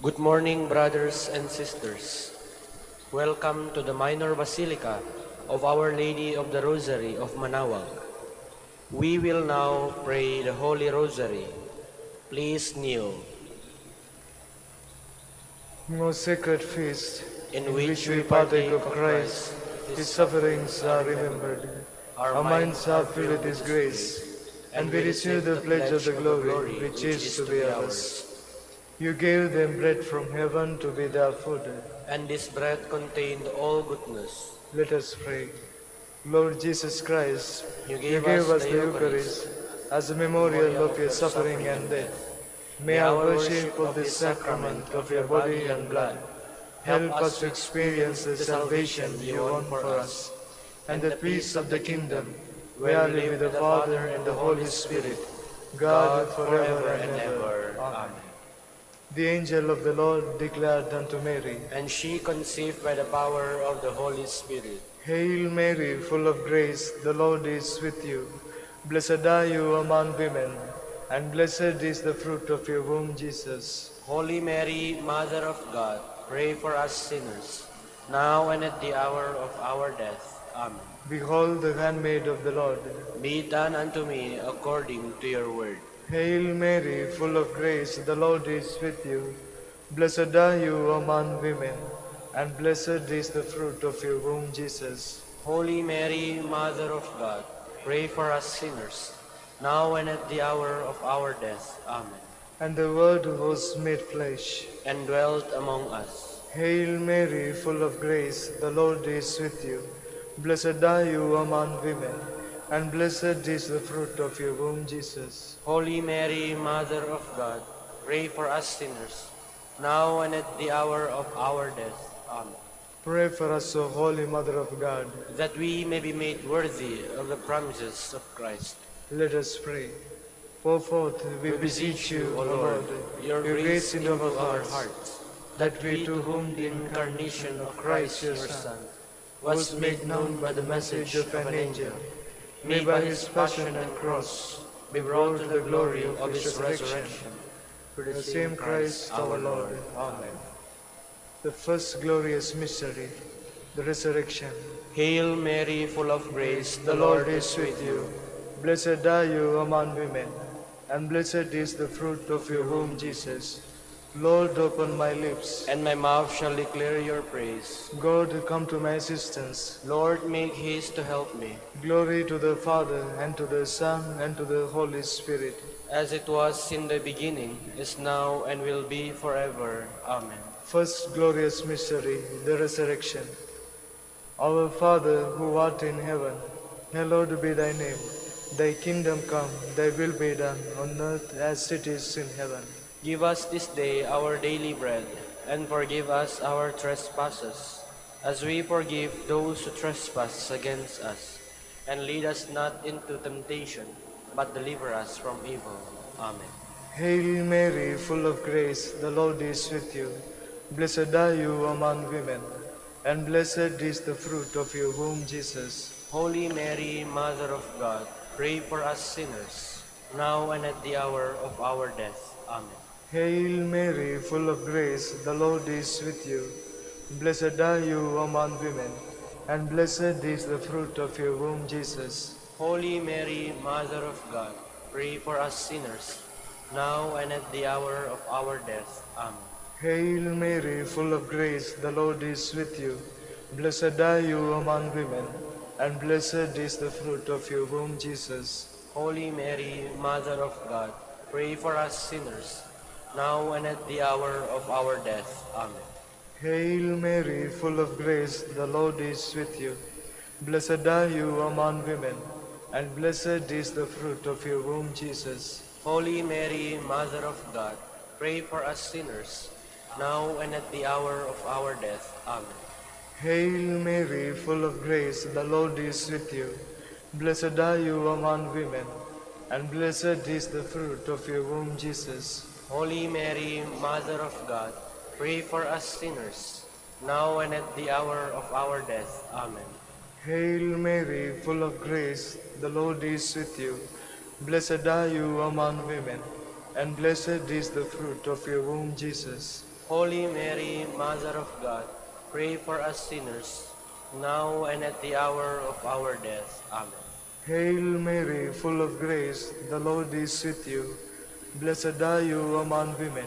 Good morning, brothers and sisters. Welcome to the Minor Basilica of Our Lady of the Rosary of Manaoag. We will now pray the Holy Rosary. Please kneel, Most sacred feast, in in which which we we partake partake of of Christ, Christ. His sufferings are remembered. Our Our minds minds are are filled filled with with His His grace, grace, and and we we receive receive the the pledge of pledge the of the glory glory which which is is to to be be ours. ours. You gave them bread from heaven to be their food. And this bread contained all goodness. Let us pray. Lord Jesus Christ, You you gave gave us us the the Eucharist, Eucharist as a memorial memorial of of your your suffering suffering and and death. death. May May our our worship worship of of this this sacrament sacrament of of your your body body and and blood blood help help us us to to experience experience the the salvation salvation you you won won for for us, us and and the the peace peace of of the the kingdom, kingdom, where where I we live live with the with the Father Father and and the the Holy Holy Spirit, Spirit, God God forever forever and and ever. ever. Amen. Amen. The angel of the Lord declared unto Mary, And she conceived by the power of the Holy Spirit. Hail Mary, full of grace, the Lord is with you. Blessed are you among women, and blessed is the fruit of your womb, Jesus. Holy Mary, Mother of God, pray for us sinners, now and at the hour of our death. Amen. Behold the handmaid of the Lord. Be done unto me according to your word. Hail Mary, full of grace, the Lord is with you. Blessed are you among women, and blessed is the fruit of your womb, Jesus. Holy Mary, Mother of God, pray for us sinners, now and at the hour of our death. Amen. And the Word was made flesh. And dwelt among us. Hail Mary, full of grace, the Lord is with you. Blessed are you among women, and blessed is the fruit of your womb, Jesus. Holy Mary, Mother of God, pray for us sinners, now and at the hour of our death. Amen. Pray for us, O Holy Mother of God. That we may be made worthy of the promises of Christ. Let us pray. Pour forth, we We beseech beseech you, you, O O Lord, Lord, your your grace grace into into our our hearts, hearts, that that we we to to whom whom the the incarnation of Christ your Son was was made made known known by by the the message message of of an an angel, angel, may may by by his his passion passion and and cross cross be be brought brought to to the the glory glory of of his his resurrection. resurrection, through Through the the same same Christ Christ our our Lord. Lord. Amen. Amen. The first glorious mystery, the resurrection. Hail Mary, full of grace, the The Lord Lord is is with with you. you. Blessed are you among women, and blessed is the fruit of your womb, Jesus. Lord, open my lips. And my mouth shall declare your praise. God, come to my assistance. Lord, make haste to help me, Glory to the Father, and to the Son, and to the Holy Spirit. as it was in the beginning, is now, and will be forever. Amen. First glorious mystery, the resurrection. Our Father, who art in heaven, hallowed be thy name. Thy kingdom come, thy will be done, on earth as it is in heaven. Give us this day our daily bread, and forgive us our trespasses, as we forgive those who trespass against us. And lead us not into temptation, but deliver us from evil. Amen. Hail Mary, full of grace, the Lord is with you. Blessed are you among women, and blessed is the fruit of your womb, Jesus. Holy Mary, Mother of God, pray for us sinners, now and at the hour of our death. Amen. Hail Mary, full of grace, the Lord is with you. Blessed are you among women, and blessed is the fruit of your womb, Jesus. Holy Mary, Mother of God, pray for us sinners, now and at the hour of our death. Amen. Hail Mary, full of grace, the Lord is with you. Blessed are you among women, and blessed is the fruit of your womb, Jesus. Holy Mary, Mother of God, pray for us sinners, now and at the hour of our death. Amen. Hail Mary, full of grace, the Lord is with you. Blessed are you among women, and blessed is the fruit of your womb, Jesus. Holy Mary, Mother of God, pray for us sinners, now and at the hour of our death. Amen. Hail Mary, full of grace, the Lord is with you. Blessed are you among women, and blessed is the fruit of your womb, Jesus. Holy Mary, Mother of God, pray for us sinners, now and at the hour of our death. Amen. Hail Mary, full of grace, the Lord is with you. Blessed are you among women, and blessed is the fruit of your womb, Jesus. Holy Mary, Mother of God, pray for us sinners, now and at the hour of our death. Amen. Hail Mary, full of grace, the Lord is with you. Blessed are you among women,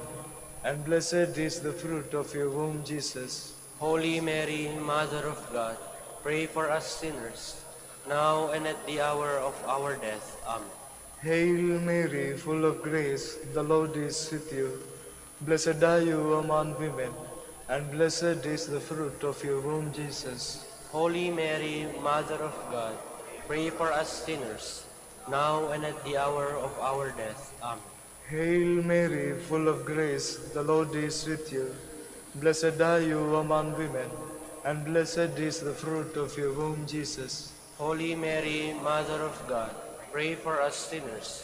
and blessed is the fruit of your womb, Jesus. Holy Mary, Mother of God, pray for us sinners, now and at the hour of our death. Amen. Hail Mary, full of grace, the Lord is with you. Blessed are you among women, and blessed is the fruit of your womb, Jesus. Holy Mary, Mother of God, pray for us sinners, now and at the hour of our death. Amen. Hail Mary, full of grace, the Lord is with you. Blessed are you among women, and blessed is the fruit of your womb, Jesus. Holy Mary, Mother of God, pray for us sinners,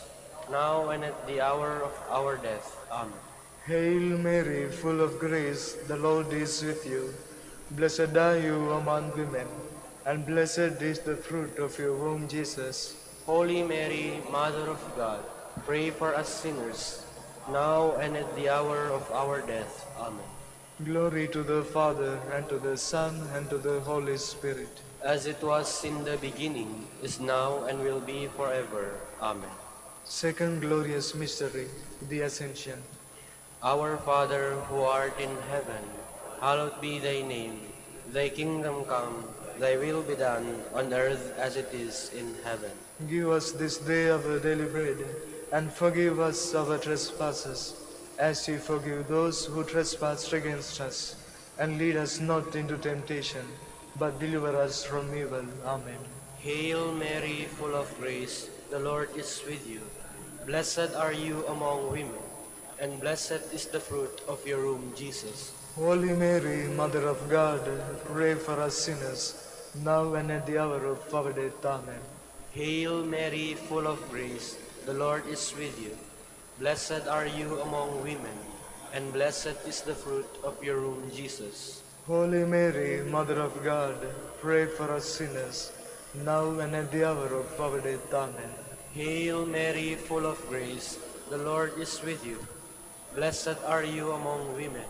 now and at the hour of our death. Amen. Hail Mary, full of grace, the Lord is with you. Blessed are you among women, and blessed is the fruit of your womb, Jesus. Holy Mary, Mother of God, pray for us sinners, now and at the hour of our death. Amen. Glory to the Father, and to the Son, and to the Holy Spirit. As it was in the beginning, is now, and will be forever. Amen. Second glorious mystery, the Ascension. Our Father, who art in heaven, hallowed be thy name. Thy kingdom come, thy will be done, on earth as it is in heaven. Give us this day our daily bread, and forgive us our trespasses, as we forgive those who trespass against us. And lead us not into temptation, but deliver us from evil. Amen. Hail Mary, full of grace, the Lord is with you. Blessed are you among women, and blessed is the fruit of your womb, Jesus. Holy Mary, Mother of God, pray for us sinners, now and at the hour of our death. Amen. Hail Mary, full of grace, the Lord is with you. Blessed are you among women, and blessed is the fruit of your womb, Jesus. Holy Mary, Mother of God, pray for us sinners, now and at the hour of our death. Amen. Hail Mary, full of grace, the Lord is with you. Blessed are you among women,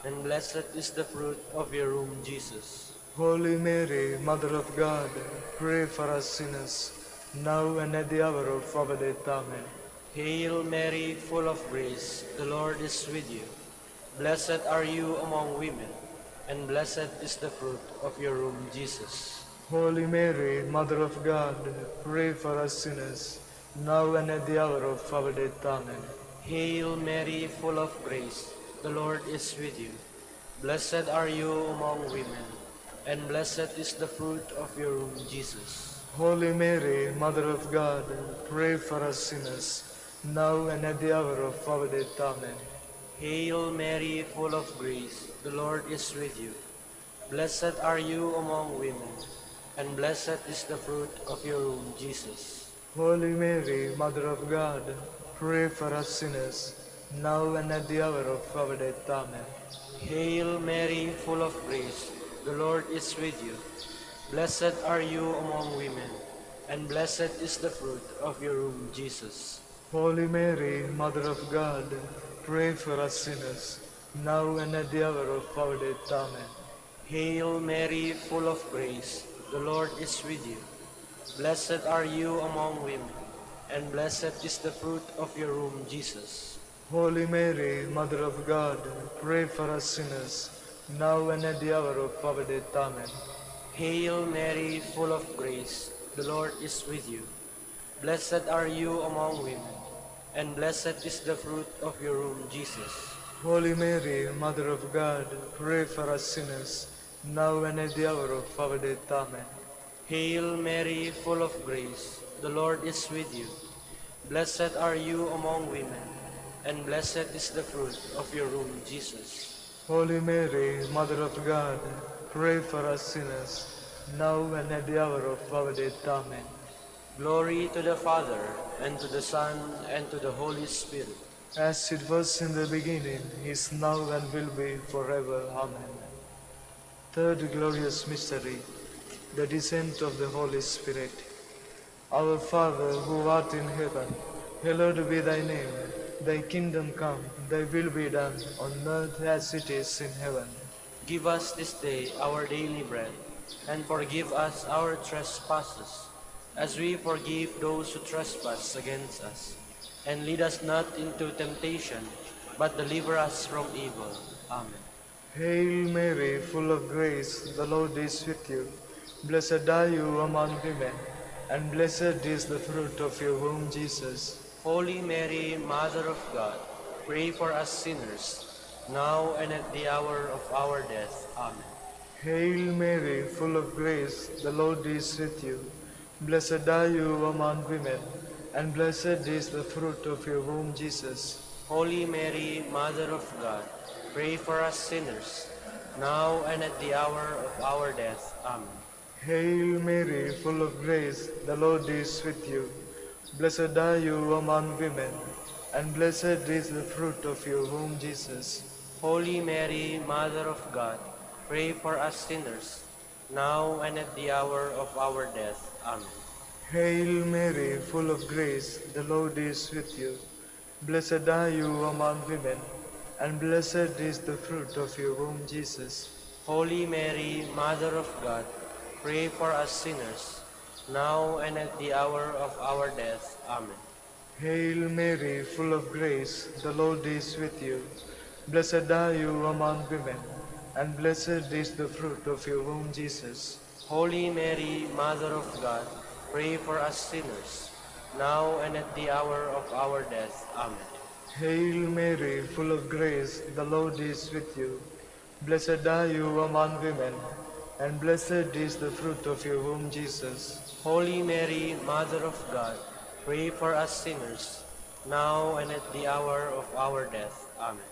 and blessed is the fruit of your womb, Jesus. Holy Mary, Mother of God, pray for us sinners, now and at the hour of our death. Amen. Hail Mary, full of grace, the Lord is with you. Blessed are you among women, and blessed is the fruit of your womb, Jesus. Holy Mary, Mother of God, pray for us sinners, now and at the hour of our death. Amen. Hail Mary, full of grace, the Lord is with you. Blessed are you among women, and blessed is the fruit of your womb, Jesus. Holy Mary, Mother of God, pray for us sinners, now and at the hour of our death. Amen. Hail Mary, full of grace, the Lord is with you. Blessed are you among women, and blessed is the fruit of your womb, Jesus. Holy Mary, Mother of God, pray for us sinners, now and at the hour of our death. Amen. Hail Mary, full of grace, the Lord is with you. Blessed are you among women, and blessed is the fruit of your womb, Jesus. Holy Mary, Mother of God, pray for us sinners, now and at the hour of our death. Amen. Hail Mary, full of grace, the Lord is with you. Blessed are you among women, and blessed is the fruit of your womb, Jesus. Holy Mary, Mother of God, pray for us sinners, now and at the hour of our death. Amen. Hail Mary, full of grace, the Lord is with you. Blessed are you among women, and blessed is the fruit of your womb, Jesus. Holy Mary, Mother of God, pray for us sinners, now and at the hour of our death. Amen. Hail Mary, full of grace, the Lord is with you. Blessed are you among women, and blessed is the fruit of your womb, Jesus. Holy Mary, Mother of God, pray for us sinners, now and at the hour of our death. Amen. Glory to the Father, and to the Son, and to the Holy Spirit. As it was in the beginning, is now, and will be forever. Amen. Third glorious mystery, the descent of the Holy Spirit. Our Father, who art in heaven, hallowed be thy name. Thy kingdom come, thy will be done, on earth as it is in heaven. Give us this day our daily bread, and forgive us our trespasses, as we forgive those who trespass against us. And lead us not into temptation, but deliver us from evil. Amen. Hail Mary, full of grace, the Lord is with you. Blessed are you among women, and blessed is the fruit of your womb, Jesus. Holy Mary, Mother of God, pray for us sinners, now and at the hour of our death. Amen. Hail Mary, full of grace, the Lord is with you. Blessed are you among women, and blessed is the fruit of your womb, Jesus. Holy Mary, Mother of God, pray for us sinners, now and at the hour of our death. Amen. Hail Mary, full of grace, the Lord is with you. Blessed are you among women, and blessed is the fruit of your womb, Jesus. Holy Mary, Mother of God, pray for us sinners, now and at the hour of our death. Amen. Hail Mary, full of grace, the Lord is with you. Blessed are you among women, and blessed is the fruit of your womb, Jesus. Holy Mary, Mother of God, pray for us sinners, now and at the hour of our death. Amen. Hail Mary, full of grace, the Lord is with you. Blessed are you among women, and blessed is the fruit of your womb, Jesus. Holy Mary, Mother of God, pray for us sinners, now and at the hour of our death. Amen. Hail Mary, full of grace, the Lord is with you. Blessed are you among women, and blessed is the fruit of your womb, Jesus. Holy Mary, Mother of God, pray for us sinners, now and at the hour of our death. Amen.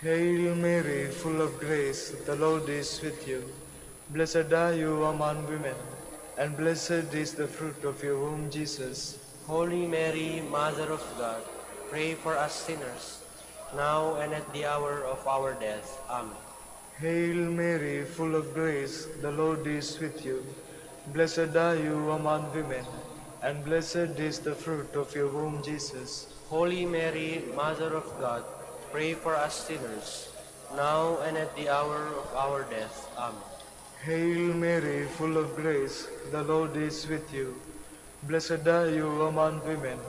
Hail Mary, full of grace, the Lord is with you. Blessed are you among women, and blessed is the fruit of your womb, Jesus. Holy Mary, Mother of God, pray for us sinners, now and at the hour of our death. Amen. Hail Mary, full of grace, the Lord is with you. Blessed are you among women, and blessed is the fruit of your womb, Jesus. Holy Mary, Mother of God, pray for us sinners, now and at the hour of our death. Amen. Hail Mary, full of grace, the Lord is with you. Blessed are you among women,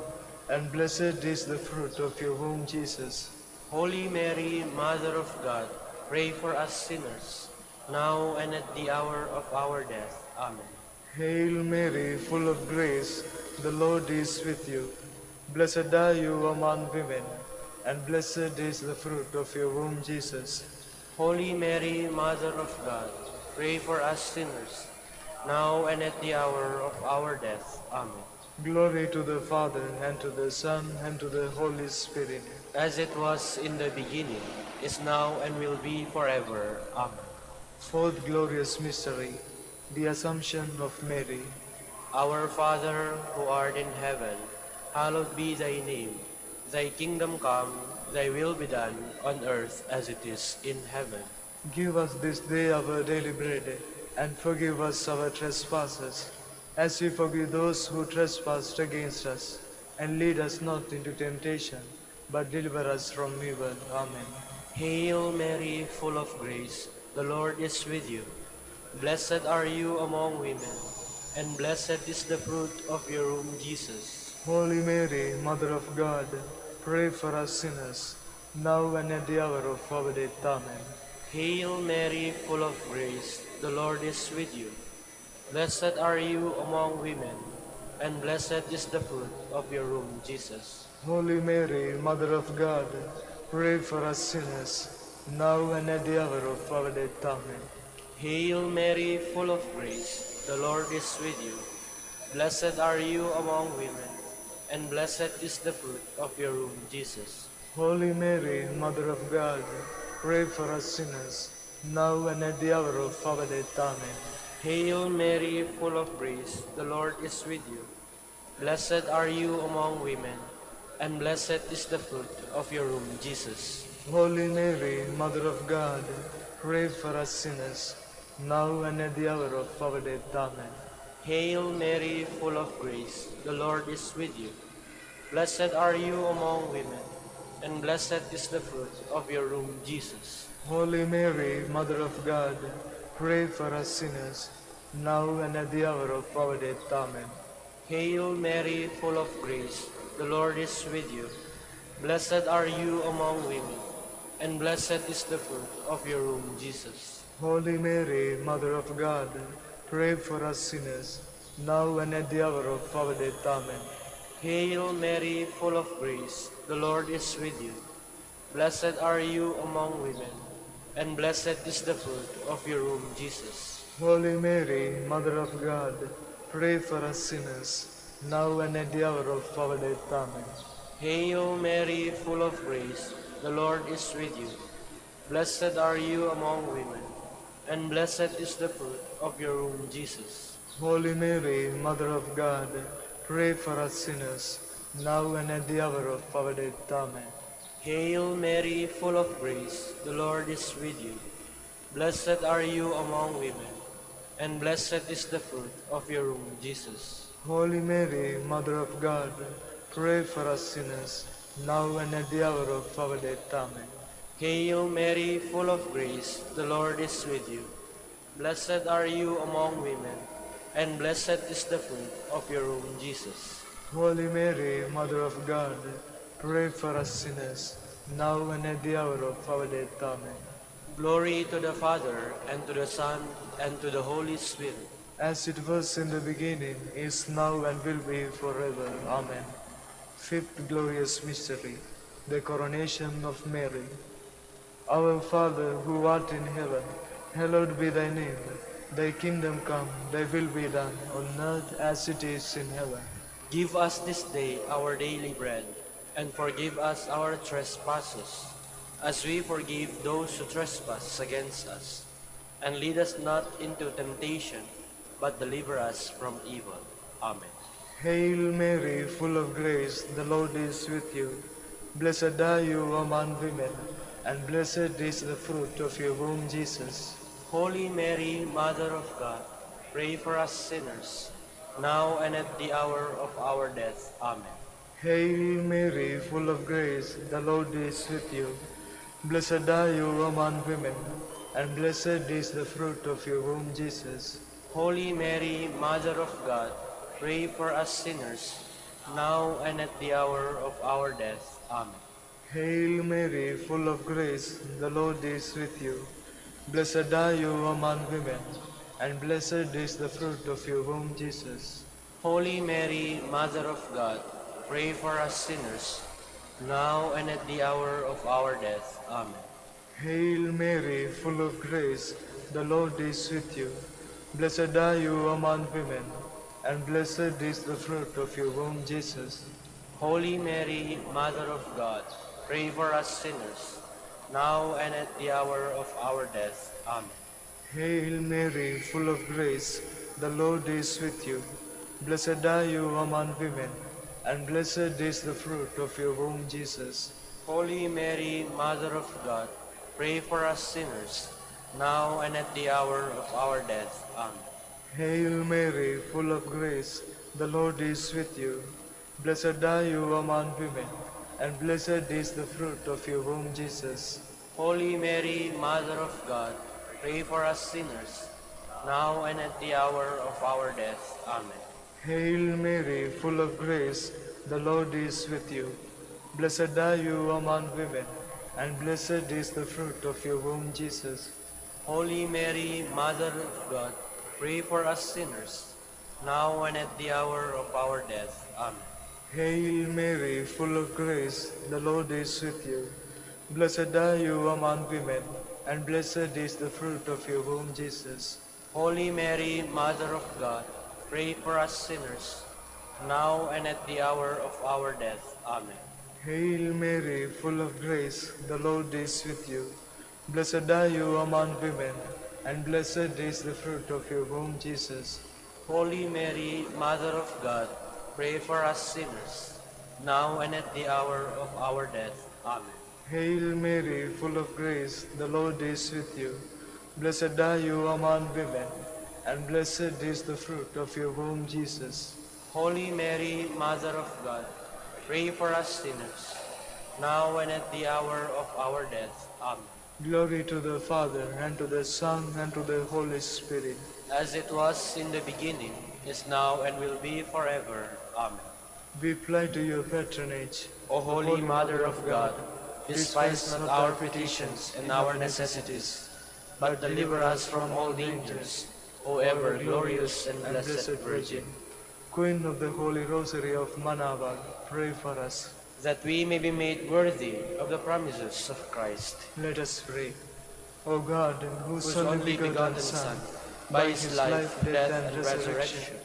and blessed is the fruit of your womb, Jesus. Holy Mary, Mother of God, pray for us sinners, now and at the hour of our death. Amen. Hail Mary, full of grace, the Lord is with you. Blessed are you among women, and blessed is the fruit of your womb, Jesus. Holy Mary, Mother of God, pray for us sinners, now and at the hour of our death. Amen. Glory to the Father, and to the Son, and to the Holy Spirit. As it was in the beginning, is now, and will be forever. Amen. Fourth glorious mystery, the Assumption of Mary. Our Father, who art in heaven, hallowed be thy name. Thy kingdom come, thy will be done, on earth as it is in heaven. Give us this day our daily bread, and forgive us our trespasses, as we forgive those who trespass against us. And lead us not into temptation, but deliver us from evil. Amen. Hail Mary, full of grace, the Lord is with you. Blessed are you among women, and blessed is the fruit of your womb, Jesus. Holy Mary, Mother of God, pray for us sinners, now and at the hour of our death. Amen. Hail Mary, full of grace, the Lord is with you. Blessed are you among women, and blessed is the fruit of your womb, Jesus. Holy Mary, Mother of God, pray for us sinners, now and at the hour of our death. Amen. Hail Mary, full of grace, the Lord is with you. Blessed are you among women, and blessed is the fruit of your womb, Jesus. Holy Mary, Mother of God, pray for us sinners, now and at the hour of our death. Amen. Hail Mary, full of grace, the Lord is with you. Blessed are you among women, and blessed is the fruit of your womb, Jesus. Holy Mary, Mother of God, pray for us sinners, now and at the hour of our death. Amen. Hail Mary, full of grace, the Lord is with you. Blessed are you among women, and blessed is the fruit of your womb, Jesus. Holy Mary, Mother of God, pray for us sinners, now and at the hour of our death. Amen. Hail Mary, full of grace, the Lord is with you. Blessed are you among women, and blessed is the fruit of your womb, Jesus. Holy Mary, Mother of God, pray for us sinners, now and at the hour of our death. Amen. Hail Mary, full of grace, the Lord is with you. Blessed are you among women, and blessed is the fruit of your womb, Jesus. Holy Mary, Mother of God, pray for us sinners, now and at the hour of our death. Amen. Hail Mary, full of grace, the Lord is with you. Blessed are you among women, and blessed is the fruit of your womb, Jesus. Holy Mary, Mother of God, pray for us sinners, now and at the hour of our death. Amen. Hail Mary, full of grace, the Lord is with you. Blessed are you among women, and blessed is the fruit of your womb, Jesus. Holy Mary, Mother of God, pray for us sinners, now and at the hour of our death. Amen. Hail Mary, full of grace, the Lord is with you. Blessed are you among women, and blessed is the fruit of your womb, Jesus. Holy Mary, Mother of God, pray for us sinners, now and at the hour of our death. Amen. Glory to the Father, and to the Son, and to the Holy Spirit. As it was in the beginning, is now, and will be forever. Amen. Fifth glorious mystery, the coronation of Mary. Our Father, who art in heaven, hallowed be thy name. Thy kingdom come, thy will be done, on earth as it is in heaven. Give us this day our daily bread, and forgive us our trespasses, as we forgive those who trespass against us. And lead us not into temptation, but deliver us from evil. Amen. Hail Mary, full of grace, the Lord is with you. Blessed are you among women, and blessed is the fruit of your womb, Jesus. Holy Mary, Mother of God, pray for us sinners, now and at the hour of our death. Amen. Hail Mary, full of grace, the Lord is with you. Blessed are you among women, and blessed is the fruit of your womb, Jesus. Holy Mary, Mother of God, pray for us sinners, now and at the hour of our death. Amen. Hail Mary, full of grace, the Lord is with you. Blessed are you among women, and blessed is the fruit of your womb, Jesus. Holy Mary, Mother of God, pray for us sinners, now and at the hour of our death. Amen. Hail Mary, full of grace, the Lord is with you. Blessed are you among women, and blessed is the fruit of your womb, Jesus. Holy Mary, Mother of God, pray for us sinners, now and at the hour of our death. Amen. Hail Mary, full of grace, the Lord is with you. Blessed are you among women, and blessed is the fruit of your womb, Jesus. Holy Mary, Mother of God, pray for us sinners, now and at the hour of our death. Amen. Hail Mary, full of grace, the Lord is with you. Blessed are you among women, and blessed is the fruit of your womb, Jesus. Holy Mary, Mother of God, pray for us sinners, now and at the hour of our death. Amen. Hail Mary, full of grace, the Lord is with you. Blessed are you among women, and blessed is the fruit of your womb, Jesus. Holy Mary, Mother of God, pray for us sinners, now and at the hour of our death. Amen. Hail Mary, full of grace, the Lord is with you. Blessed are you among women, and blessed is the fruit of your womb, Jesus. Holy Mary, Mother of God, pray for us sinners, now and at the hour of our death. Amen. Hail Mary, full of grace, the Lord is with you. Blessed are you among women, and blessed is the fruit of your womb, Jesus. Holy Mary, Mother of God, pray for us sinners, now and at the hour of our death. Amen. Hail Mary, full of grace, the Lord is with you. Blessed are you among women, and blessed is the fruit of your womb, Jesus. Holy Mary, Mother of God, pray for us sinners, now and at the hour of our death. Amen. Glory to the Father, and to the Son, and to the Holy Spirit. As it was in the beginning, is now, and will be forever. Amen. We fly to your patronage, O Holy Mother of God, despise not our petitions and our necessities, but deliver us from all dangers, O ever glorious and blessed Virgin, Queen of the Holy Rosary of Manaoag, pray for us. that we may be made worthy of the promises of Christ, Let us pray. O God, whose whose only begotten Son, by his life, death, and resurrection,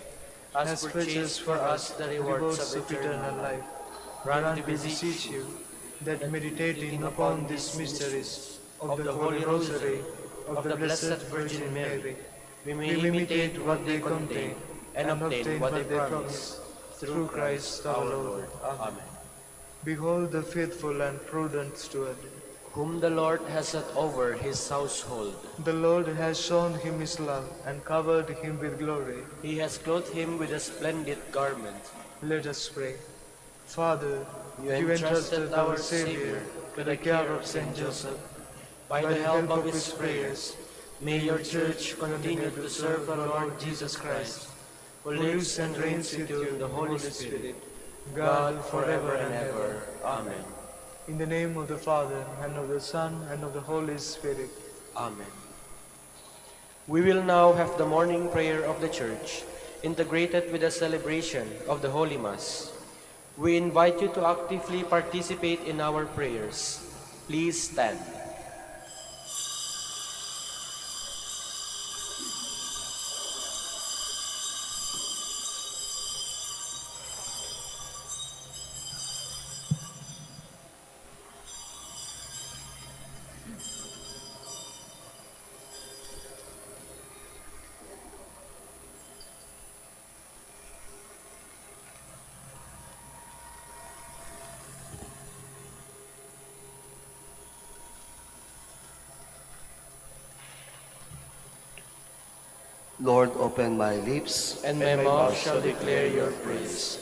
has purchased for us the rewards of eternal life, grant, we beseech you, that meditating upon these mysteries of the Holy Rosary of the Blessed Virgin Mary, we may imitate what they contain and obtain what they promise, through Christ our Lord. Amen. Behold the faithful and prudent steward. Whom the Lord has set over his household. The Lord has shown him his love and covered him with glory. He has clothed him with a splendid garment. Let us pray. Father, You entrusted our Savior to the care of Saint Joseph. By the help of his prayers, may your Church continue to serve the Lord Jesus Christ, who lives and reigns with you in the Holy Spirit, God forever and ever. Amen. In the name of the Father, and of the Son, and of the Holy Spirit. Amen. We will now have the morning prayer of the Church, integrated with the celebration of the Holy Mass. We invite you to actively participate in our prayers. Please stand. Lord, open my lips, And my mouth shall declare your praise.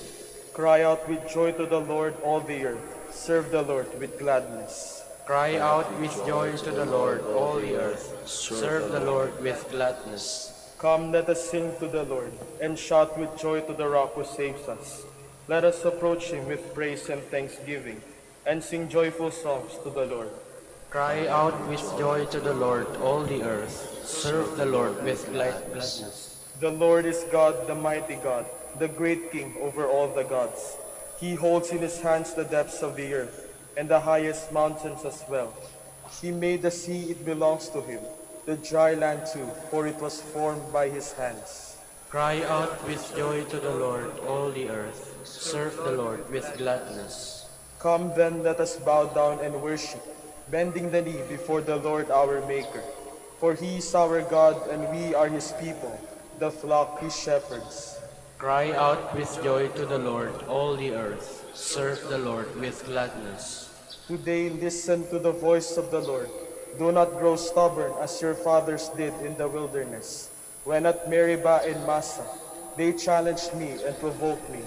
Cry out with joy to the Lord, all the earth. Serve the Lord with gladness. Cry out with joy to the Lord, all the earth. Serve the Lord with gladness. Come, let us sing to the Lord, and shout with joy to the rock who saves us. Let us approach him with praise and thanksgiving, and sing joyful songs to the Lord. Cry out with joy to the Lord, all the earth. Serve the Lord with gladness. The Lord is God, the mighty God, the great King over all the gods. He holds in his hands the depths of the earth, and the highest mountains as well. He made the sea, it belongs to him, the dry land too, for it was formed by his hands. Cry out with joy to the Lord, all the earth. Serve the Lord with gladness. Come then, let us bow down and worship, bending the knee before the Lord our Maker. For he is our God, and we are his people, the flock he shepherds. Cry out with joy to the Lord, all the earth. Serve the Lord with gladness. Today listen to the voice of the Lord. Do not grow stubborn as your fathers did in the wilderness. When at Meribah and Massa, they challenged me and provoked me,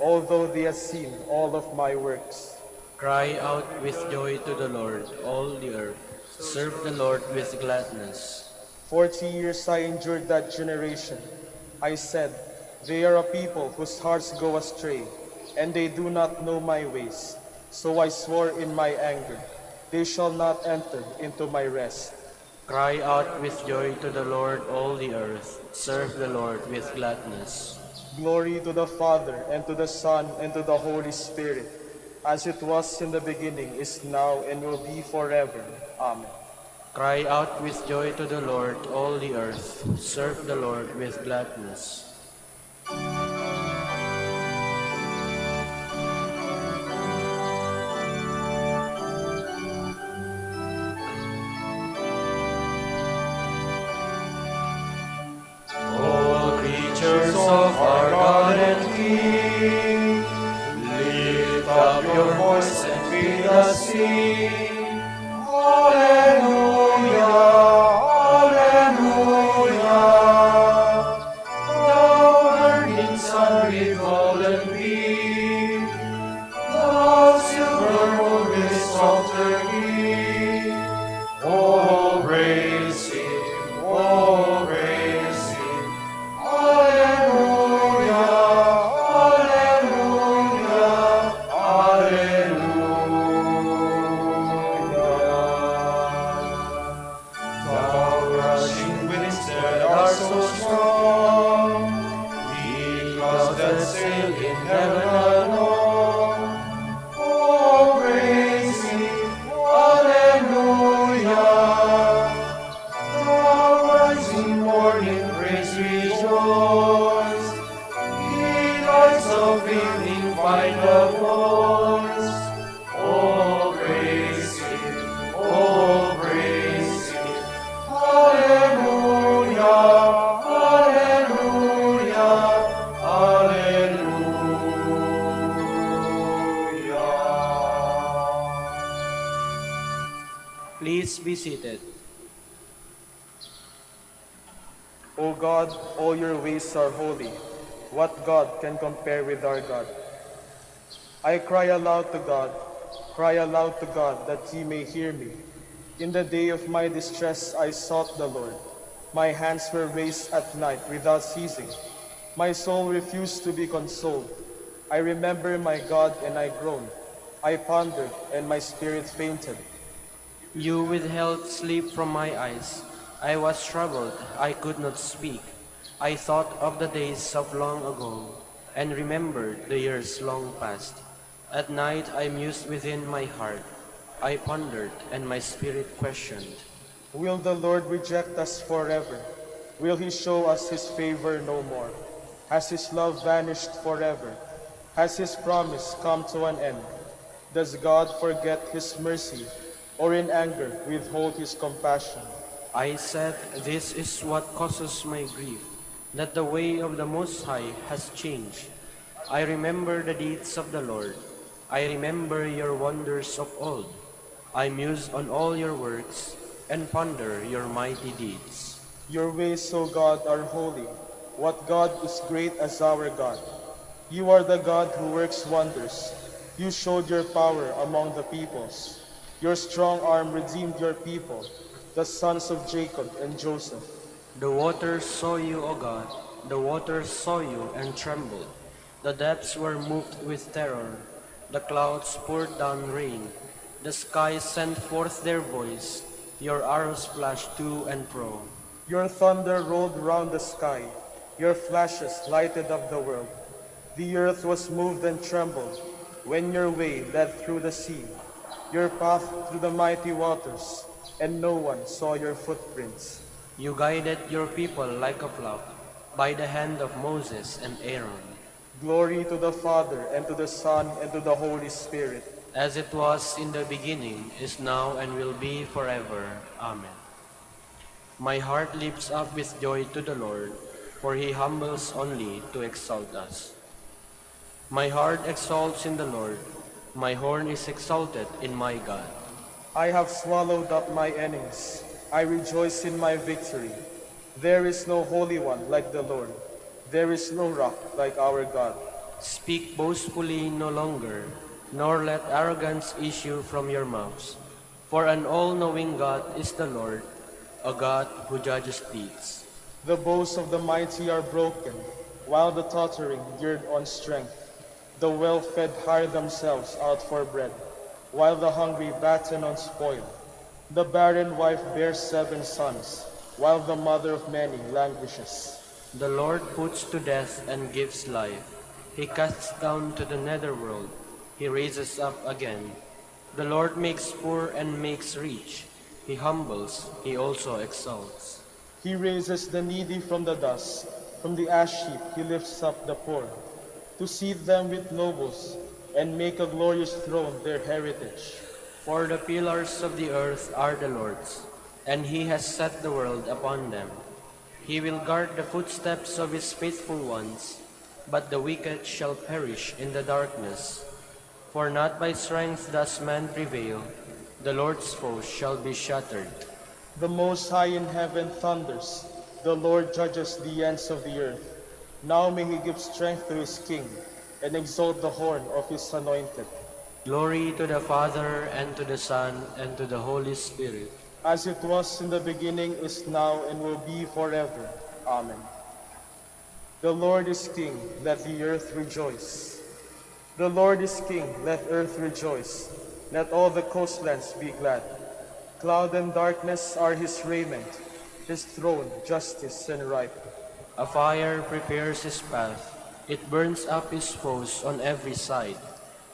although they had seen all of my works. Cry out with joy to the Lord, all the earth. Serve the Lord with gladness. 40 years I endured that generation. I said, they are a people whose hearts go astray, and they do not know my ways. So I swore in my anger, they shall not enter into my rest. Cry out with joy to the Lord, all the earth. Serve the Lord with gladness. Glory to the Father, and to the Son, and to the Holy Spirit, as it was in the beginning, is now, and will be forever. Amen. Cry out with joy to the Lord, all the earth. Serve the Lord with gladness. All creatures of our God and King, lift up your voice and bid us sing. Alleluia, Alleluia. The burning sun with golden beam, the silver moon with stars sail in heaven alone. Oh, praise Him, Hallelujah. The rising morning, praise rejoice. Ye lights of evening, find the voice. Oh, praise Him, oh, praise Him. Hallelujah, hallelujah, hallelujah. Please be seated. O God, all your ways are holy. What God can compare with our God? I cry aloud to God, that He may hear me. In the day of my distress I sought the Lord. My hands were raised at night without ceasing. My soul refused to be consoled. I remember my God and I groaned. I pondered and my spirit fainted. You withheld sleep from my eyes. I was troubled, I could not speak. I thought of the days of long ago, and remembered the years long past. At night I mused within my heart. I pondered, and my spirit questioned. Will the Lord reject us forever? Will He show us His favor no more? Has His love vanished forever? Has His promise come to an end? Does God forget His mercy, or in anger withhold His compassion? I said, this is what causes my grief, that the way of the Most High has changed. I remember the deeds of the Lord. I remember your wonders of old. I muse on all your works and ponder your mighty deeds. Your ways, O God, are holy. What God is great as our God? You are the God who works wonders. You showed your power among the peoples. Your strong arm redeemed your people, the sons of Jacob and Joseph. The waters saw you, O God. The waters saw you and trembled. The depths were moved with terror. The clouds poured down rain. The skies sent forth their voice. Your arrows flashed to and fro. Your thunder rolled round the sky. Your flashes lighted up the world. The earth was moved and trembled when your way led through the sea, your path through the mighty waters, and no one saw your footprints. You guided your people like a flock by the hand of Moses and Aaron. Glory to the Father, and to the Son, and to the Holy Spirit. As it was in the beginning, is now, and will be forever. Amen. My heart leaps up with joy to the Lord, for He humbles only to exalt us. My heart exalts in the Lord. My horn is exalted in my God. I have swallowed up my enemies. I rejoice in my victory. There is no Holy One like the Lord. There is no rock like our God. Speak boastfully no longer, nor let arrogance issue from your mouths. For an all-knowing God is the Lord, a God who judges deeds. The bows of the mighty are broken, while the tottering gird on strength. The well-fed hire themselves out for bread, while the hungry batten on spoil. The barren wife bears 7 sons, while the mother of many languishes. The Lord puts to death and gives life. He casts down to the netherworld. He raises up again. The Lord makes poor and makes rich. He humbles, He also exalts. He raises the needy from the dust. From the ash heap He lifts up the poor, to seat them with nobles and make a glorious throne their heritage. For the pillars of the earth are the Lord's, and He has set the world upon them. He will guard the footsteps of His faithful ones, but the wicked shall perish in the darkness. For not by strength does man prevail, the Lord's foes shall be shattered. The Most High in heaven thunders, the Lord judges the ends of the earth. Now may He give strength to His king, and exalt the horn of His anointed. Glory to the Father, and to the Son, and to the Holy Spirit. As it was in the beginning, is now, and will be forever. Amen. The Lord is King, let the earth rejoice. The Lord is King, let earth rejoice. Let all the coastlands be glad. Cloud and darkness are His raiment, His throne justice and right. A fire prepares His path. It burns up his foes on every side.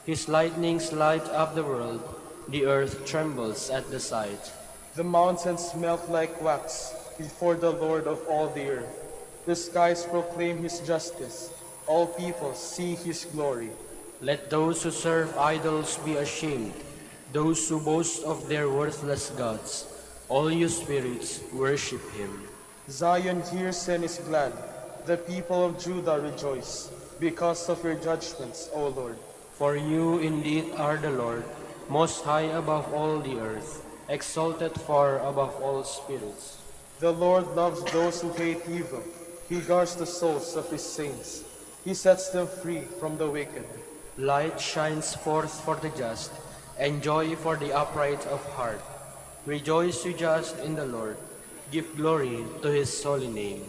His lightnings light up the world. The earth trembles at the sight. The mountains melt like wax before the Lord of all the earth. The skies proclaim his justice. All peoples see his glory. Let those who serve idols be ashamed, those who boast of their worthless gods. All you spirits, worship him. Zion hears and is glad. The people of Judah rejoice because of your judgments, O Lord. For you indeed are the Lord, most high above all the earth, exalted far above all spirits. The Lord loves those who hate evil. He guards the souls of his saints. He sets them free from the wicked. Light shines forth for the just, and joy for the upright of heart. Rejoice, you just, in the Lord. Give glory to his holy name,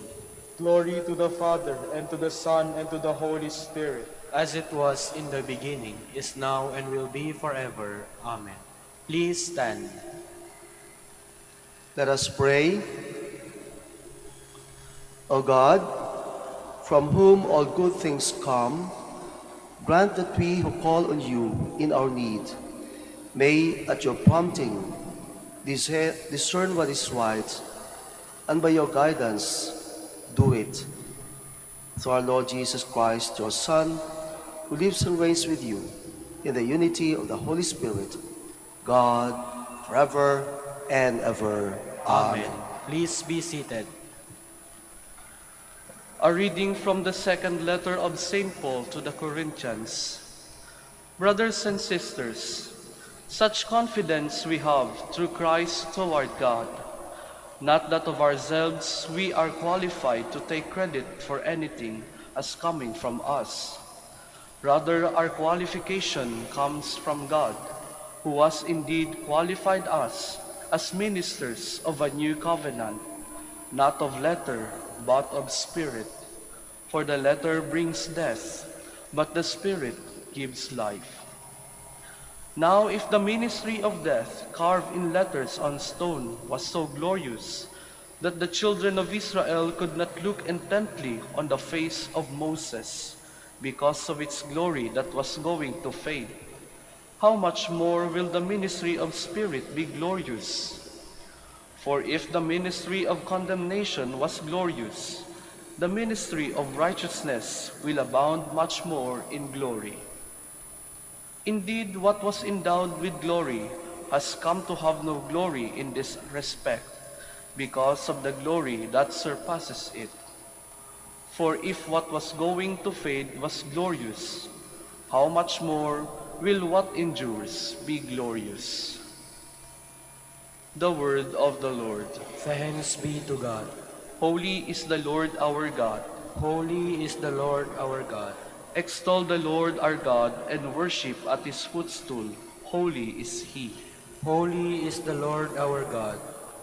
Glory to the Father, and to the Son, and to the Holy Spirit. as it was in the beginning, is now, and will be forever. Amen. Please stand. Let us pray. O God, from whom all good things come, grant that we who call on you in our need may, at your prompting, discern what is right, and by your guidance, do it. Through our Lord Jesus Christ, your Son, who lives and reigns with you in the unity of the Holy Spirit, God, forever and ever. Amen. Please be seated. A reading from the second letter of St. Paul to the Corinthians. Brothers and sisters, such confidence we have through Christ toward God. Not that of ourselves we are qualified to take credit for anything as coming from us. Rather, our qualification comes from God, who has indeed qualified us as ministers of a new covenant, not of letter, but of spirit. For the letter brings death, but the Spirit gives life. Now if the ministry of death carved in letters on stone was so glorious that the children of Israel could not look intently on the face of Moses because of its glory that was going to fade, how much more will the ministry of Spirit be glorious? For if the ministry of condemnation was glorious, the ministry of righteousness will abound much more in glory. Indeed, what was endowed with glory has come to have no glory in this respect, because of the glory that surpasses it. For if what was going to fade was glorious, how much more will what endures be glorious? The word of the Lord. Thanks be to God. Holy is the Lord our God. Holy is the Lord our God. Extol the Lord our God and worship at his footstool. Holy is he. Holy is the Lord our God.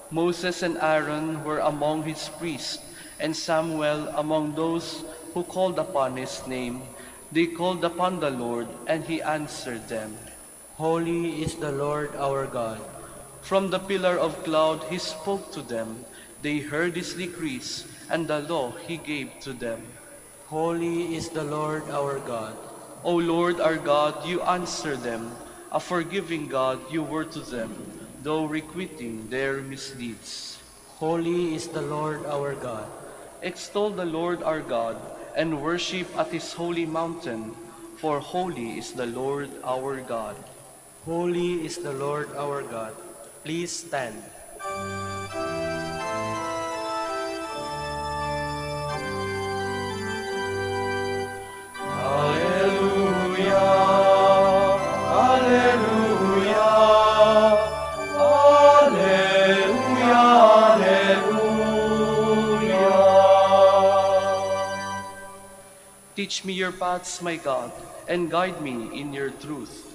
Moses and Aaron were among his priests, and Samuel among those who called upon his name. They called upon the Lord, and he answered them. Holy is the Lord our God. From the pillar of cloud he spoke to them. They heard his decrees, and the law he gave to them. Holy is the Lord our God. O Lord our God, you answer them. A forgiving God you were to them, though requiting their misdeeds. Holy is the Lord our God. Extol the Lord our God, and worship at his holy mountain, for holy is the Lord our God. Holy is the Lord our God. Please stand. Teach me your paths, my God, and guide me in your truth.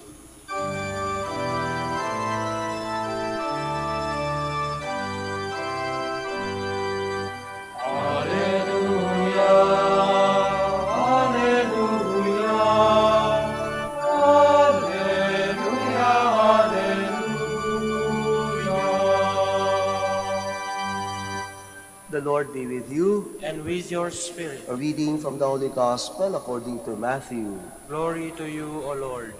The Lord Lord be with you. and with your spirit. A reading from the Holy Gospel according to Matthew. Glory to you, O Lord.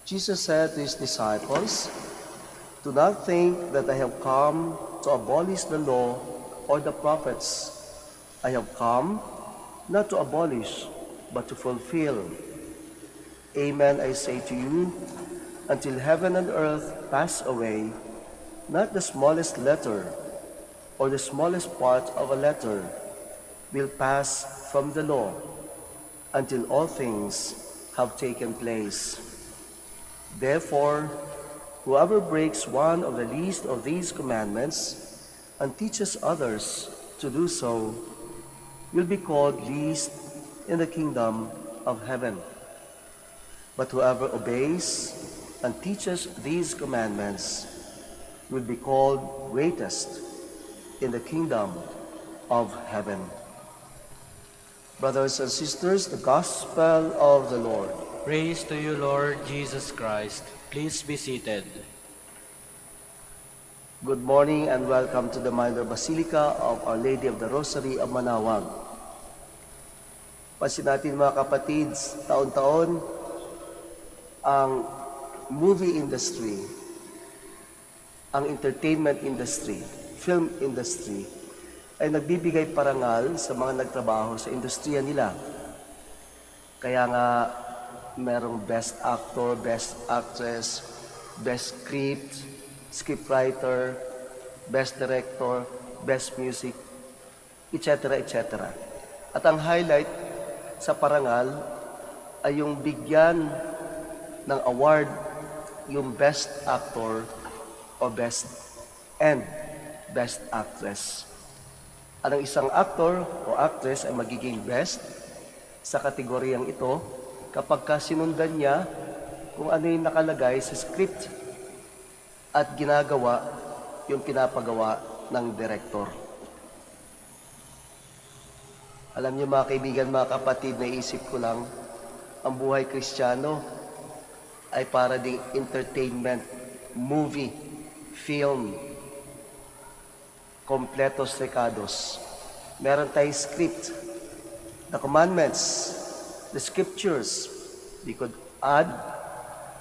Jesus said to his disciples, "Do not think that I have come to abolish the law or the prophets. I have come not to abolish, but to fulfill. Amen, I say to you, until heaven and earth pass away, not the smallest letter or the smallest part of a letter will pass from the law until all things have taken place. Therefore, whoever breaks one of the least of these commandments and teaches others to do so will be called least in the kingdom of heaven. But whoever obeys and teaches these commandments will be called greatest in the kingdom of heaven." Brothers and sisters, the Gospel of the Lord. Praise to you, Lord Jesus Christ. Please be seated. Good morning and welcome to the Minor Basilica of Our Lady of the Rosary of Manaoag. Pansin natin mga kapatid, taon-taon ang movie industry, ang entertainment industry, film industry ay nagbibigay parangal sa mga nagtrabaho sa industriya nila. Kaya nga merong best actor, best actress, best script, scriptwriter, best director, best music, etc. etc. At ang highlight sa parangal ay yung bigyan ng award yung best actor o best actress. At ang isang actor o actress ay magiging best sa kategoryang ito kapag sinundan niya kung ano yung nakalagay sa script at ginagawa yung pinapagawa ng director. Alam niyo mga kaibigan, mga kapatid, naisip ko lang, ang buhay Kristiyano ay para ding entertainment, movie, film, completos recados. Meron tayong script, the commandments, the scriptures. We could add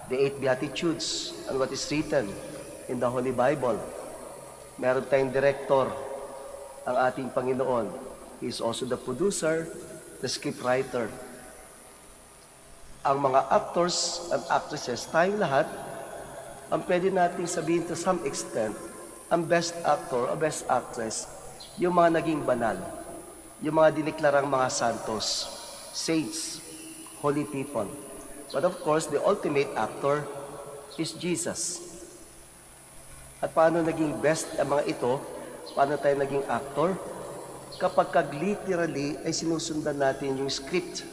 the 8 Beatitudes and what is written in the Holy Bible. Meron tayong director, ang ating Panginoon. He is also the producer, the scriptwriter. Ang mga actors and actresses, tayong lahat, ang pwede natin sabihin to some extent, ang best actor o best actress, yung mga naging banal, yung mga diniklarang mga santos, saints, holy people. But of course, the ultimate actor is Jesus. At paano naging best ang mga ito? Paano tayo naging actor? Kapag literally ay sinusundan natin yung script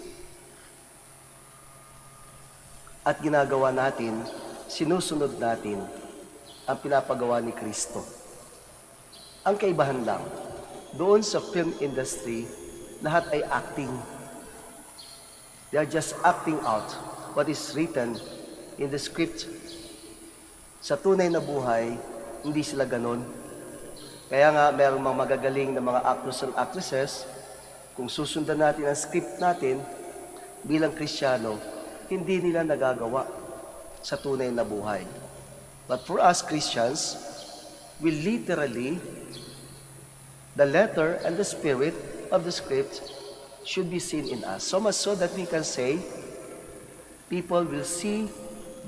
at ginagawa natin, sinusunod natin ang pinapagawa ni Kristo. Ang kaibahan lang, doon sa film industry, lahat ay acting. They are just acting out what is written in the script. Sa tunay na buhay, hindi sila ganon. Kaya nga, merong mga magagaling na mga actors and actresses, kung susundan natin ang script natin, bilang Kristiyano, hindi nila nagagawa sa tunay na buhay. But for us Christians, we literally, the letter and the spirit of the script should be seen in us. So much so that we can say, people will see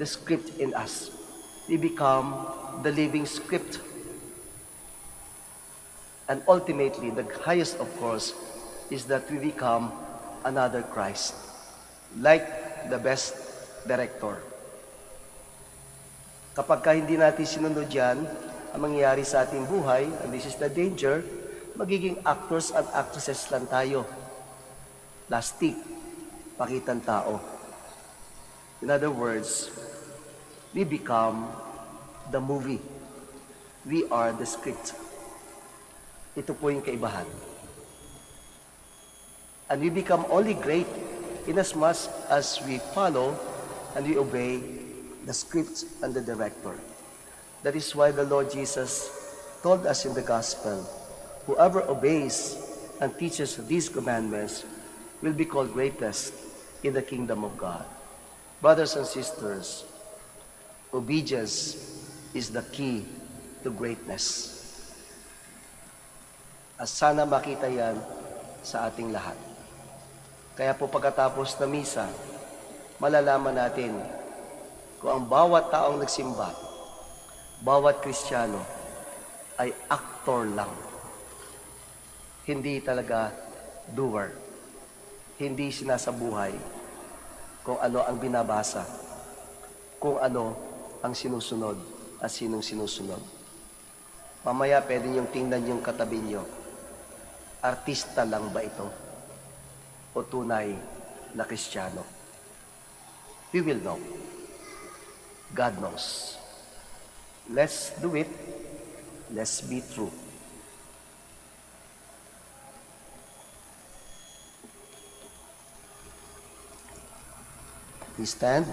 the script in us. We become the living script. And ultimately, the highest of course, is that we become another Christ, like the best director. Kapag hindi natin sinunod yan, ang mangyayari sa ating buhay, and this is the danger, magiging actors and actresses lang tayo. Plastic, pakitang tao. In other words, we become the movie. We are the script. Ito po yung kaibahan. And we become only great inasmuch as we follow and we obey the script and the director. That is why the Lord Jesus told us in the gospel, Whoever obeys and teaches these commandments will be called greatest in the kingdom of God. Brothers and sisters, obedience is the key to greatness. At sana makita yan sa ating lahat. Kaya po pagkatapos na misa, malalaman natin kung ang bawat taong nagsimba, bawat Kristiyano ay aktor lang. Hindi talaga doer. Hindi sinasabuhay kung ano ang binabasa, kung ano ang sinusunod at sinong sinusunod. Mamaya pwede niyong tingnan yung katabi niyo. Artista lang ba ito? O tunay na Kristiyano? We will know. God knows. Let's do it. Let's be true. Please stand.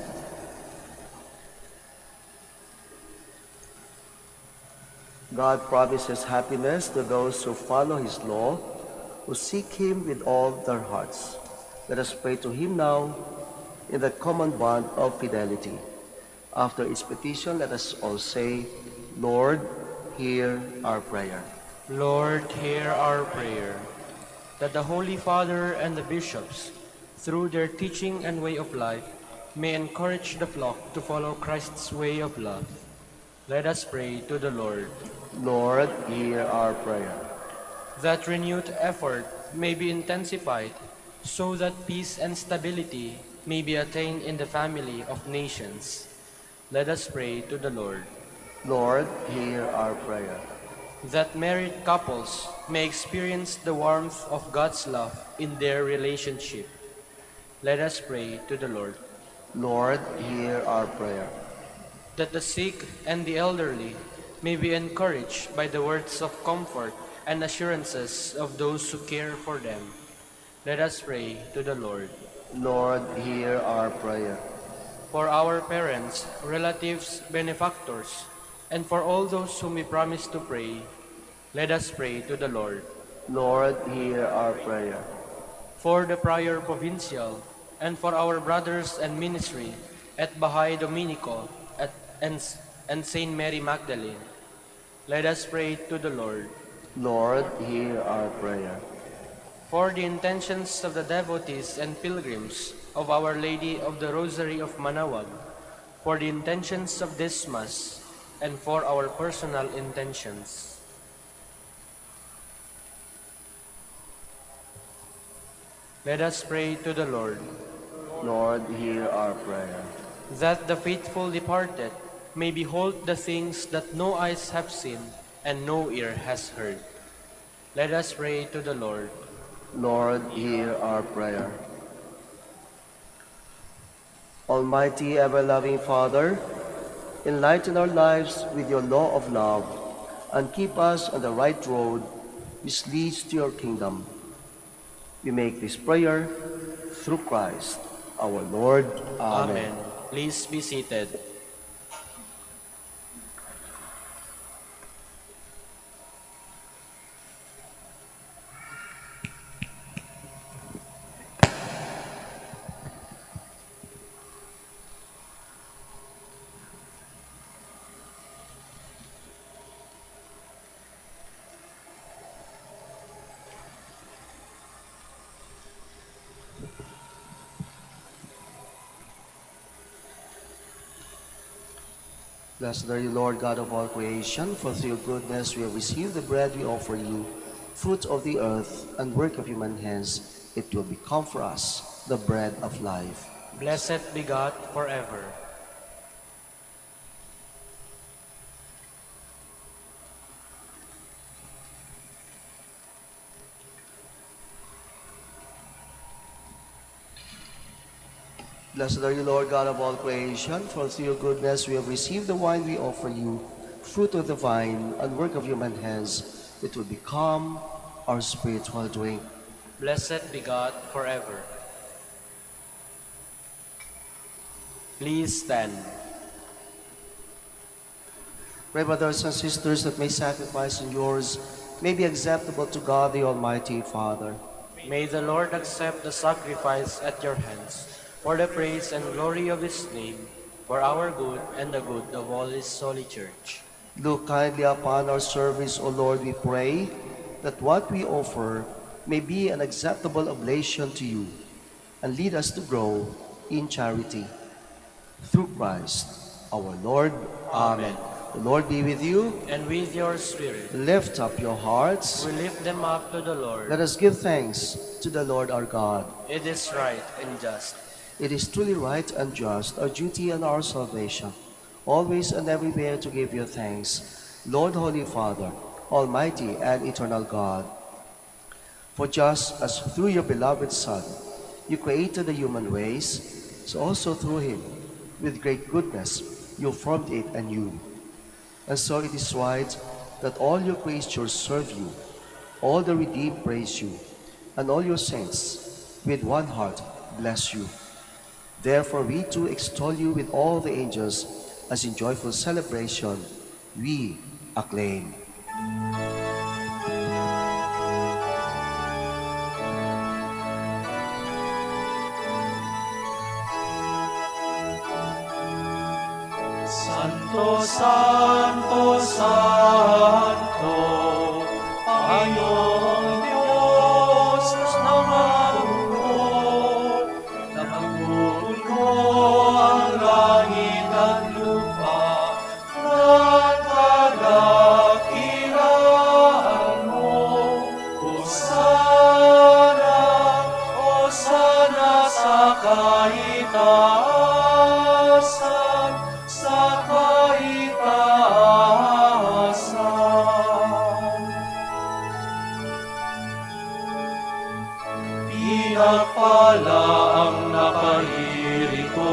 God promises happiness to those who follow His law, who seek Him with all their hearts. Let us pray to Him now in the common bond of fidelity. After each petition, let us all say, Lord, hear our prayer. Lord, hear our prayer, that the Holy Father and the bishops, through their teaching and way of life, may encourage the flock to follow Christ's way of love. Let us pray to the Lord. Lord, hear our prayer. That renewed effort may be intensified, so that peace and stability may be attained in the family of nations. Let us pray to the Lord. Lord, hear our prayer. That married couples may experience the warmth of God's love in their relationship. Let us pray to the Lord. Lord, hear our prayer. That the sick and the elderly may be encouraged by the words of comfort and assurances of those who care for them. Let us pray to the Lord. Lord, hear our prayer. For our parents, relatives, benefactors, and for all those whom we promise to pray, let us pray to the Lord. Lord, hear our prayer. For the Prior Provincial, and for our brothers and ministry at Bahay Dominico and Saint Mary Magdalene, let us pray to the Lord. Lord, hear our prayer. For the intentions of the devotees and pilgrims of Our Lady of the Rosary of Manawag, for the intentions of this Mass, and for our personal intentions. Let us pray to the Lord. Lord, hear our prayer. That the faithful departed may behold the things that no eyes have seen and no ear has heard. Let us pray to the Lord. Lord, hear our prayer. Almighty, ever-loving Father, enlighten our lives with your law of love and keep us on the right road which leads to your kingdom. We make this prayer through Christ, our Lord. Amen. Amen. Please be seated. Blessed are you, Lord God of all creation, for through your goodness we have received the bread we offer you, fruit of the earth and work of human hands. It will become for us the bread of life. Blessed be God forever. Blessed are you, Lord God of all creation, for through your goodness we have received the wine we offer you, fruit of the vine and work of human hands. It will become our spiritual drink. Blessed be God forever. Please stand. Pray, brothers and sisters, that my sacrifice and yours may be acceptable to God the Almighty Father. May the Lord accept the sacrifice at your hands for the praise and glory of his name, for our good and the good of all his holy church. Look kindly upon our service, O Lord, we pray, that what we offer may be an acceptable oblation to you, and lead us to grow in charity. Through Christ our Lord. Amen. The Lord be with you. And with your spirit, Lift up your hearts. we lift them up to the Lord. Let us give thanks to the Lord our God. It is right and just. It is truly right and just, our duty and our salvation, always and everywhere to give you thanks, Lord, Holy Father, Almighty and eternal God. For just as through your beloved Son, you created the human race, so also through him, with great goodness, you formed it anew. And so it is right that all your creatures serve you, all the redeemed praise you, and all your saints with one heart bless you. Therefore we too extol you with all the angels, as in joyful celebration we acclaim. Santo, Santo, Santo, Panginoong Diyos ng mundo, napupuno ang langit at lupa, ng kadakilaan mo. Hosana, Hosana sa kaitaasan, sa kaitaasan. Pinagpala ang nakalirito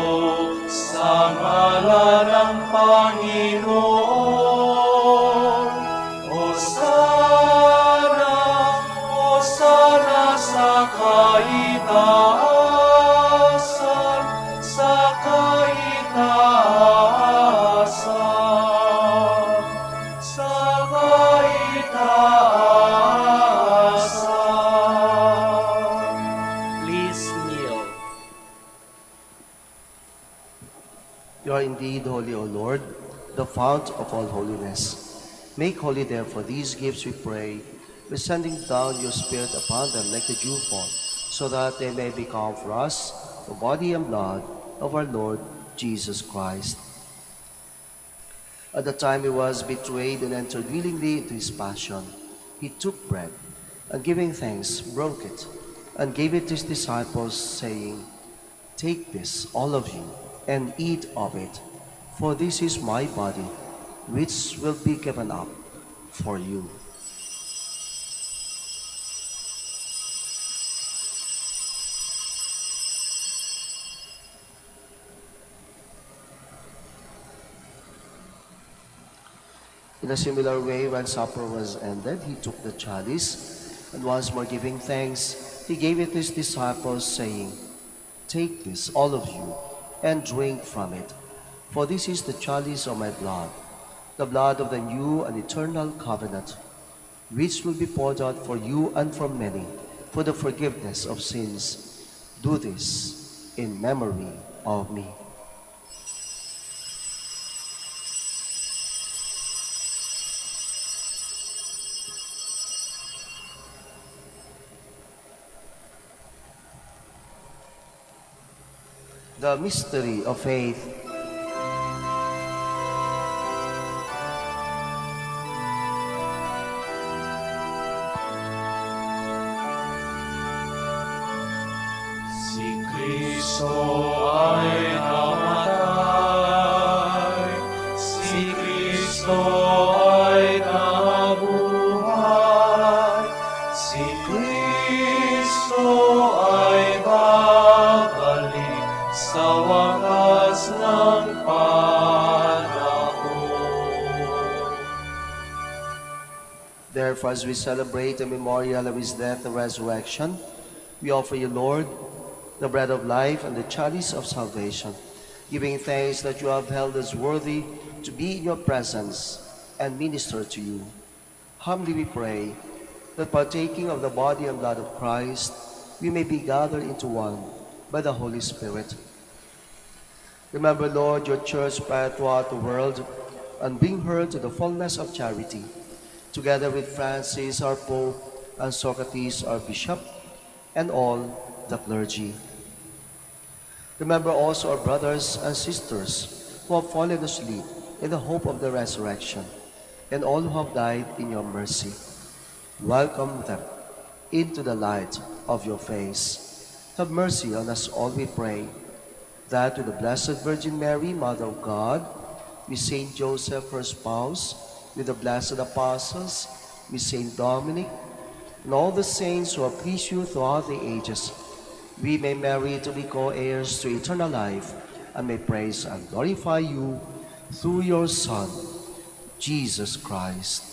sa ngalan ng Panginoon. Hosana, Hosana sa kaitaasan, sa kaitaasan, sa kaitaasan. Please kneel. You are indeed holy, O Lord, the fount of all holiness. Make holy therefore these gifts, we pray, by sending down your Spirit upon them like the dewfall, so that they may become for us the body and blood of our Lord Jesus Christ. At the time he was betrayed and entered willingly into his passion, he took bread, and giving thanks, broke it, and gave it to his disciples, saying, "Take this, all of you, and eat of it, for this is my body, which will be given up for you." In a similar way, when supper was ended, he took the chalice, and once more giving thanks, he gave it to his disciples, saying, "Take this, all of you, and drink from it, for this is the chalice of my blood, the blood of the new and eternal covenant, which will be poured out for you and for many for the forgiveness of sins. Do this in memory of me." The mystery of faith. Si Kristo ay namatay, si Kristo ay nabuhay, si Kristo ay babalik sa wakas ng panahon. Therefore, as we celebrate the memorial of his death and resurrection, we offer you, Lord, the bread of life and the chalice of salvation, giving thanks that you have held us worthy to be in your presence and minister to you. Humbly we pray that partaking of the body and blood of Christ, we may be gathered into one by the Holy Spirit. Remember, Lord, your church spread throughout the world and bring her to the fullness of charity, together with Francis, our Pope, and Socrates, our Bishop, and all the clergy. Remember also our brothers and sisters who have fallen asleep in the hope of the resurrection, and all who have died in your mercy. Welcome them into the light of your face. Have mercy on us all, we pray, that with the Blessed Virgin Mary, Mother of God, with Saint Joseph, her spouse, with the blessed apostles, with Saint Dominic, and all the saints who have pleased you throughout the ages, we may merit to be co-heirs to eternal life, and may praise and glorify you through your Son, Jesus Christ.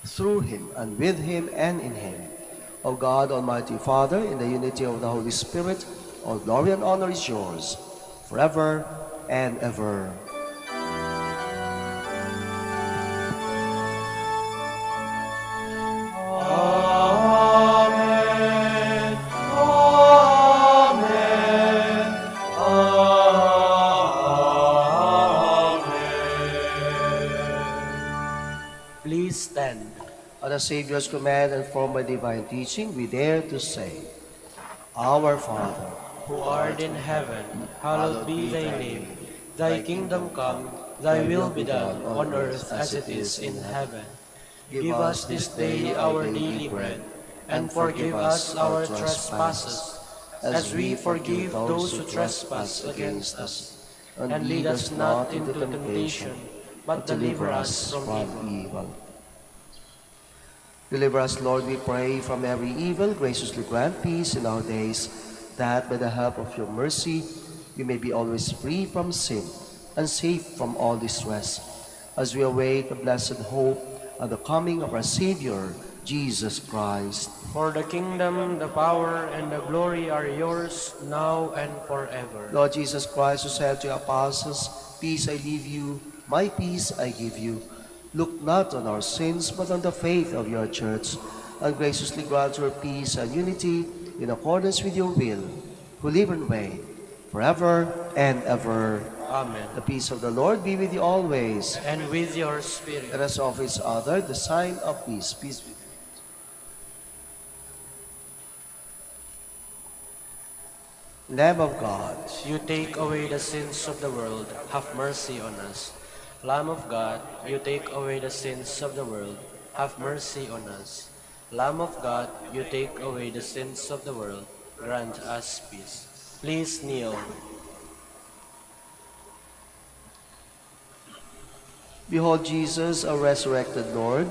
Through him, and with him, and in him, O God, Almighty Father, in the unity of the Holy Spirit, all glory and honor is yours, forever and ever. Please stand. On the Savior's command and formed by divine teaching, we dare to say, Our Father, Who art in heaven, hallowed be thy name. Thy kingdom come, thy will be done on earth as it is in heaven. Give us this day our daily bread, and forgive us our trespasses, as we forgive those who trespass against us. And lead us not into temptation, but deliver us from evil. Deliver us, Lord, we pray, from every evil. Graciously grant peace in our days, that by the help of your mercy we may be always free from sin and safe from all distress, as we await the blessed hope and the coming of our Savior, Jesus Christ. For the kingdom, the power, and the glory are yours, now and forever. Lord Jesus Christ, who said to your apostles, Peace I leave you, my peace I give you. Look not on our sins, but on the faith of your church, and graciously grant her peace and unity in accordance with your will, who live and reign forever and ever. Amen. The peace of the Lord be with you always. And with your spirit. Let us offer each other the sign of peace. Peace be with you. Lamb of God, You take away the sins of the world, have mercy on us. Lamb of God, you take away the sins of the world, have mercy on us. Lamb of God, you take away the sins of the world, grant us peace. Please kneel. behold Jesus, our resurrected Lord.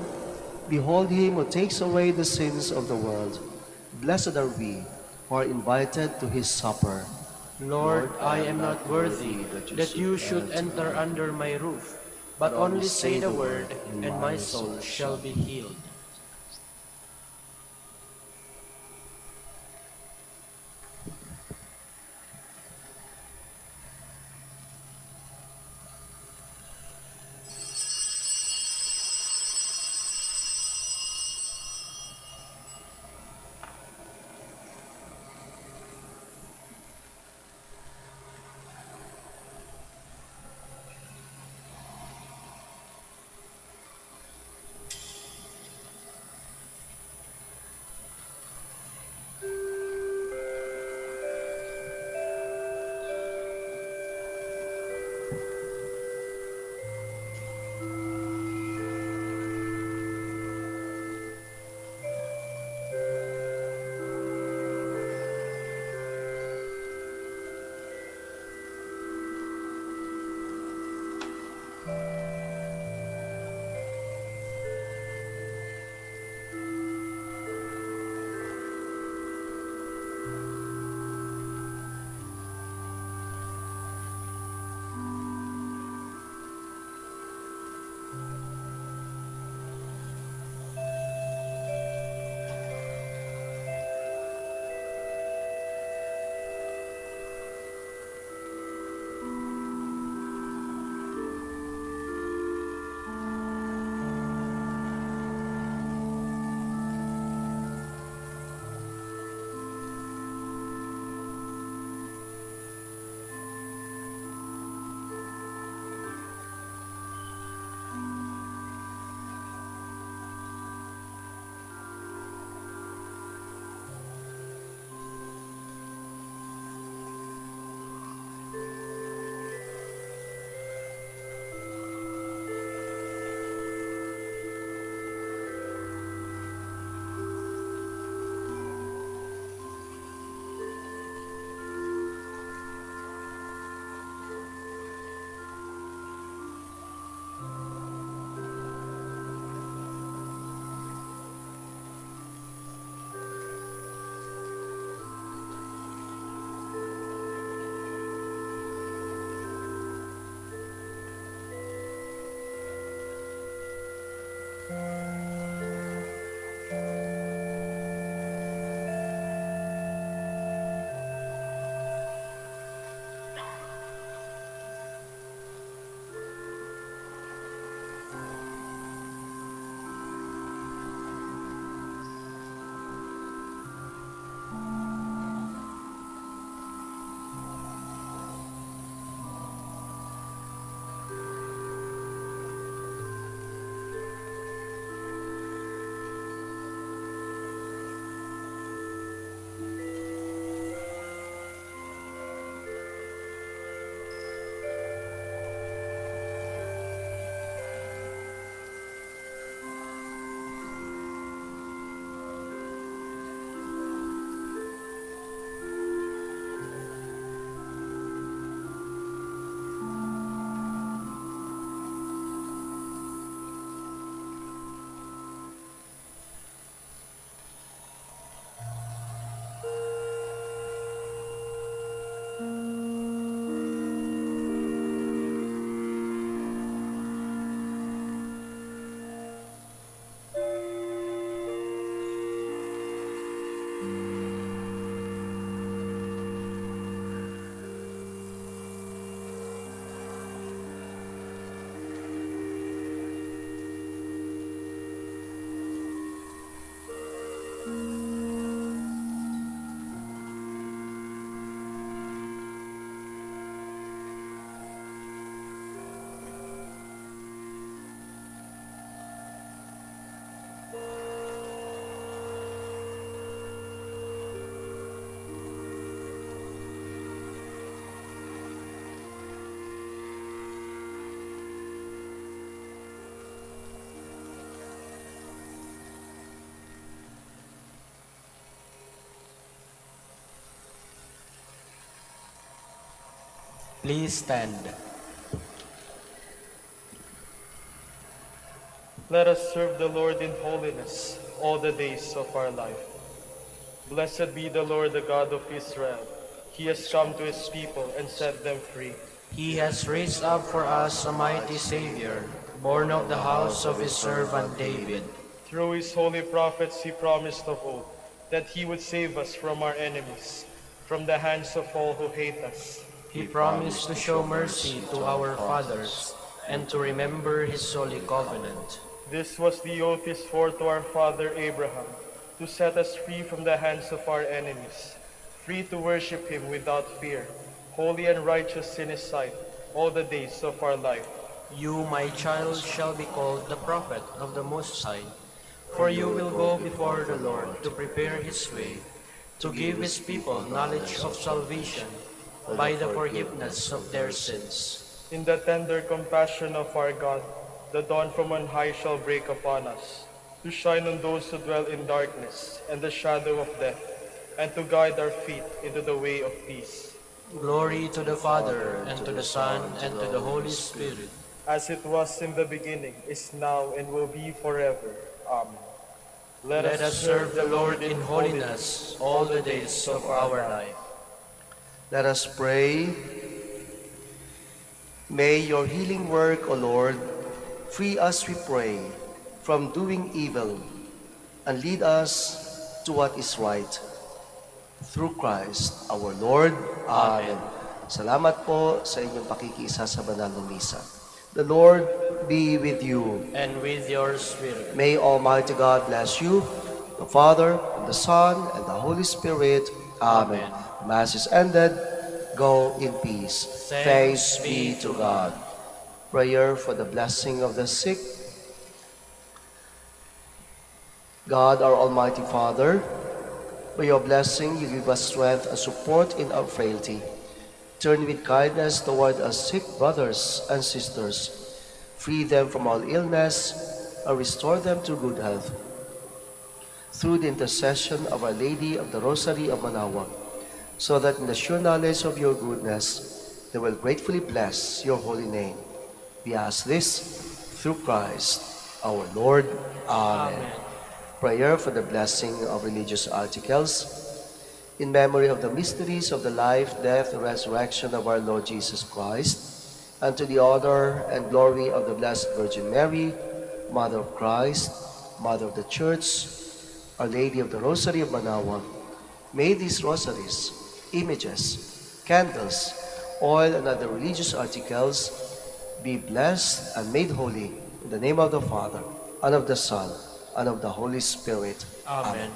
Behold him who takes away the sins of the world. Blessed are we who are invited to his supper. Lord, I am not worthy that you should enter under my roof, but only say the word, and my soul shall be healed. Please stand. Let us serve the Lord in holiness all the days of our life. Blessed be the Lord, the God of Israel. He has come to his people and set them free. He has raised up for us a mighty Savior, born of the house of his servant David. Through his holy prophets he promised of old that he would save us from our enemies, from the hands of all who hate us. He promised to show mercy to our fathers and to remember his holy covenant. This was the oath he swore to our father Abraham, to set us free from the hands of our enemies, free to worship him without fear, holy and righteous in his sight, all the days of our life. You, my child, shall be called the prophet of the Most High, for you will go before the Lord to prepare his way, to give his people knowledge of salvation by the forgiveness of their sins. In the tender compassion of our God, the dawn from on high shall break upon us, to shine on those who dwell in darkness and the shadow of death, and to guide our feet into the way of peace. Glory to the Father, and to the Son, and to the Holy Spirit. As it was in the beginning, is now, and will be forever. Amen. Let us serve the Lord in holiness all the days of our life. Let us pray. May your healing work, O Lord, free us, we pray, from doing evil and lead us to what is right. Through Christ our Lord. Amen. Salamat po sa inyong pakikiisa sa banal na misa. The Lord be with you. And with your spirit. May Almighty God bless you, the Father, and the Son, and the Holy Spirit. Amen. Mass is ended. Go in peace. Thanks be to God. Prayer for the blessing of the sick. God, our Almighty Father, by your blessing you give us strength and support in our frailty. Turn with kindness toward our sick brothers and sisters. Free them from all illness and restore them to good health. Through the intercession of Our Lady of the Rosary of Manaoag, so that in the sure knowledge of your goodness, they will gratefully bless your holy name. We ask this through Christ our Lord. Amen. Prayer for the blessing of religious articles. In memory of the mysteries of the life, death, and resurrection of our Lord Jesus Christ, and to the honor and glory of the Blessed Virgin Mary, Mother of Christ, Mother of the Church, Our Lady of the Rosary of Manaoag, may these rosaries, images, candles, oil, and other religious articles be blessed and made holy in the name of the Father, and of the Son, and of the Holy Spirit. Amen.